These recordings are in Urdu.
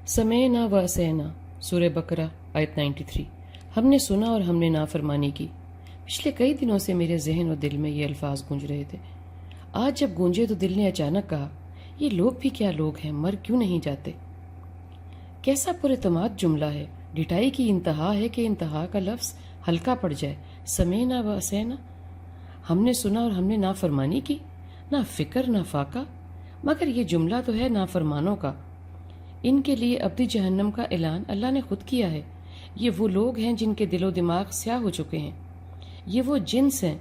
سمینا و اسینا، سورہ بقرہ آیت 93۔ ہم نے سنا اور ہم نے نافرمانی کی۔ پچھلے کئی دنوں سے میرے ذہن اور دل میں یہ الفاظ گونج رہے تھے۔ آج جب گونجے تو دل نے اچانک کہا، یہ لوگ بھی کیا لوگ ہیں، مر کیوں نہیں جاتے؟ کیسا پر اعتماد جملہ ہے، ڈٹائی کی انتہا ہے کہ انتہا کا لفظ ہلکا پڑ جائے۔ سمینا و اسینا، ہم نے سنا اور ہم نے نافرمانی کی، نہ فکر نہ فاقہ، مگر یہ جملہ تو ہے نافرمانوں کا۔ ان کے لیے ابدی جہنم کا اعلان اللہ نے خود کیا ہے۔ یہ وہ لوگ ہیں جن کے دل و دماغ سیاہ ہو چکے ہیں۔ یہ وہ جنس ہیں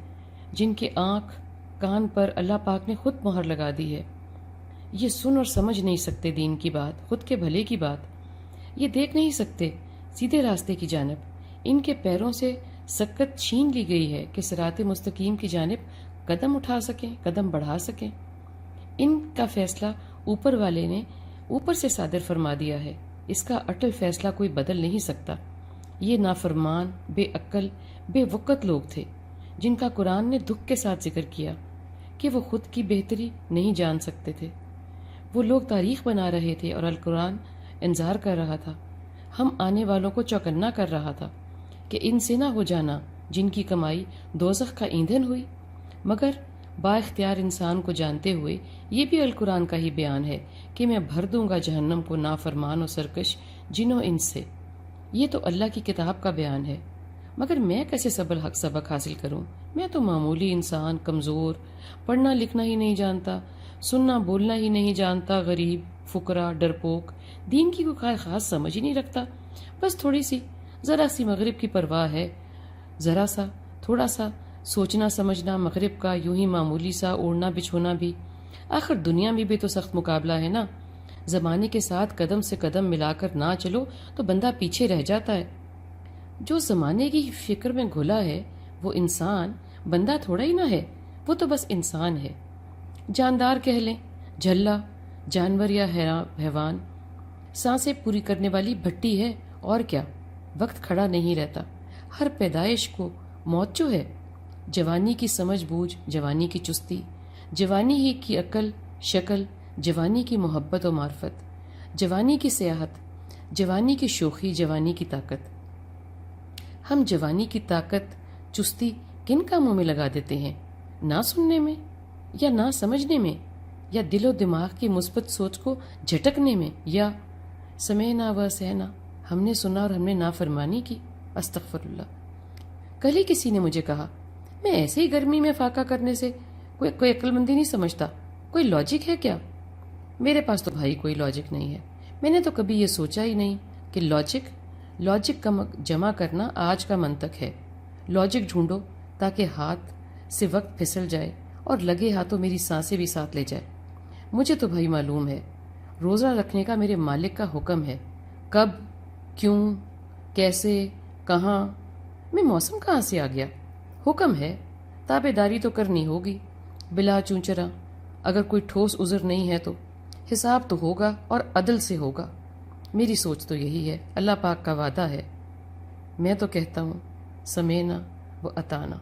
جن کے آنکھ کان پر اللہ پاک نے خود مہر لگا دی ہے۔ یہ سن اور سمجھ نہیں سکتے دین کی بات، خود کے بھلے کی بات۔ یہ دیکھ نہیں سکتے سیدھے راستے کی جانب۔ ان کے پیروں سے سکت چھین لی گئی ہے کہ صراط مستقیم کی جانب قدم اٹھا سکیں، قدم بڑھا سکیں۔ ان کا فیصلہ اوپر والے نے اوپر سے صادر فرما دیا ہے۔ اس کا اٹل فیصلہ کوئی بدل نہیں سکتا۔ یہ نافرمان، بے عقل، بے وقت لوگ تھے جن کا قرآن نے دکھ کے ساتھ ذکر کیا کہ وہ خود کی بہتری نہیں جان سکتے تھے۔ وہ لوگ تاریخ بنا رہے تھے اور القرآن انذار کر رہا تھا، ہم آنے والوں کو چوکنا کر رہا تھا کہ ان سے نہ ہو جانا جن کی کمائی دوزخ کا ایندھن ہوئی۔ مگر با اختیار انسان کو جانتے ہوئے یہ بھی القرآن کا ہی بیان ہے کہ میں بھر دوں گا جہنم کو نافرمان و سرکش جنوں انس سے۔ یہ تو اللہ کی کتاب کا بیان ہے، مگر میں کیسے سبق حاصل کروں؟ میں تو معمولی انسان، کمزور، پڑھنا لکھنا ہی نہیں جانتا، سننا بولنا ہی نہیں جانتا، غریب، فقرا، ڈرپوک، دین کی کوئی خاص سمجھ ہی نہیں رکھتا۔ بس تھوڑی سی، ذرا سی مغرب کی پرواہ ہے، ذرا سا، تھوڑا سا سوچنا سمجھنا مغرب کا، یوں ہی معمولی سا اوڑھنا بچھونا بھی۔ آخر دنیا میں بھی تو سخت مقابلہ ہے نا۔ زمانے کے ساتھ قدم سے قدم ملا کر نہ چلو تو بندہ پیچھے رہ جاتا ہے۔ جو زمانے کی فکر میں گھلا ہے وہ انسان، بندہ تھوڑا ہی نہ ہے، وہ تو بس انسان ہے۔ جاندار کہہ لیں، جھلا، جانور یا حیوان، سانسیں پوری کرنے والی بھٹی ہے، اور کیا۔ وقت کھڑا نہیں رہتا، ہر پیدائش کو موت جو ہے۔ جوانی کی سمجھ بوجھ، جوانی کی چستی، جوانی ہی کی عقل شکل، جوانی کی محبت و معرفت، جوانی کی سیاحت، جوانی کی شوخی، جوانی کی طاقت۔ ہم جوانی کی طاقت چستی کن کاموں میں لگا دیتے ہیں؟ نہ سننے میں، یا نہ سمجھنے میں، یا دل و دماغ کی مثبت سوچ کو جھٹکنے میں، یا سمینا و اسینا، ہم نے سنا اور ہم نے نافرمانی کی۔ استغفر اللہ۔ کل ہی کسی نے مجھے کہا، میں ایسے ہی گرمی میں فاقہ کرنے سے کوئی عقل مندی نہیں سمجھتا، کوئی لاجک ہے کیا؟ میرے پاس تو بھائی کوئی لاجک نہیں ہے۔ میں نے تو کبھی یہ سوچا ہی نہیں کہ لاجک کا جمع کرنا آج کا منطق ہے۔ لاجک ڈھونڈو تاکہ ہاتھ سے وقت پھسل جائے اور لگے ہاتھوں میری سانسیں بھی ساتھ لے جائے۔ مجھے تو بھائی معلوم ہے، روزہ رکھنے کا میرے مالک کا حکم ہے۔ کب، کیوں، کیسے، کہاں، میں موسم کہاں سے آ گیا؟ حکم ہے، تابع داری تو کرنی ہوگی، بلا چونچرا۔ اگر کوئی ٹھوس عذر نہیں ہے تو حساب تو ہوگا اور عدل سے ہوگا۔ میری سوچ تو یہی ہے، اللہ پاک کا وعدہ ہے۔ میں تو کہتا ہوں سمینا و اطانا۔